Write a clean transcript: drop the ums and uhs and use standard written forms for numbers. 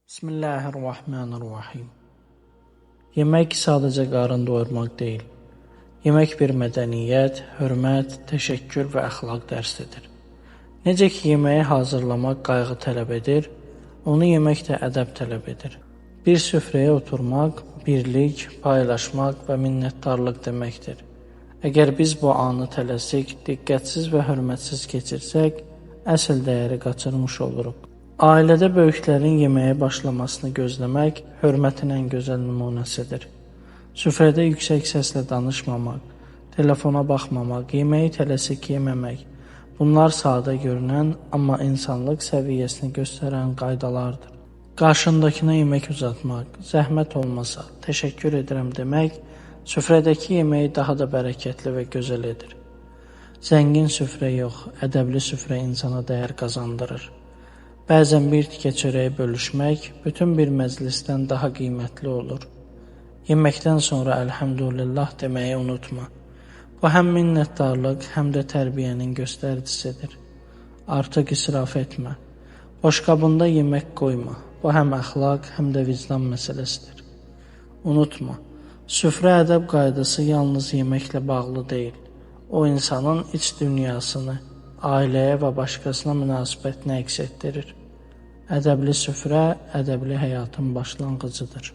Bismillahirrahmanirrahim. Yemək sadəcə qarın doyurmaq deyil. Yemək bir mədəniyyət, hörmət, təşəkkür və əxlaq dərsidir. Necə ki, yeməyi hazırlamaq qayğı tələb edir, onu yemək də ədəb tələb edir. Bir süfrəyə oturmaq, birlik, paylaşmaq və minnətdarlıq deməkdir. Əgər biz bu anı tələsik, diqqətsiz və hörmətsiz keçirsək, əsl dəyəri qaçırmış oluruq. Ailədə böyüklərin yeməyə başlamasını gözləmək hörmətin ən gözəl nümunəsidir. Süfrədə yüksək səslə danışmamaq, telefona baxmamaq, yeməyi tələsik yeməmək, bunlar sadə görünən, amma insanlıq səviyyəsini göstərən qaydalardır. Qarşındakına yemək uzatmaq, zəhmət olmasa, təşəkkür edirəm demək, süfrədəki yeməyi daha da bərəkətli və gözəl edir. Zəngin süfrə yox, ədəbli süfrə insana dəyər qazandırır. Bəzən bir tikə çörəyi bölüşmək bütün bir məclisdən daha qiymətli olur. Yeməkdən sonra əlhəmdülillah deməyi unutma. Bu həm minnətdarlıq, həm də tərbiyənin göstəricisidir. Artıq israf etmə. Boşqabında yemək qoyma. Bu həm əxlaq, həm də vicdan məsələsidir. Unutma, süfrə ədəb qaydası yalnız yeməklə bağlı deyil. O insanın iç dünyasını, ailəyə və başqasına münasibətini əks etdirir. Ədəbli süfrə, ədəbli həyatın başlanğıcıdır.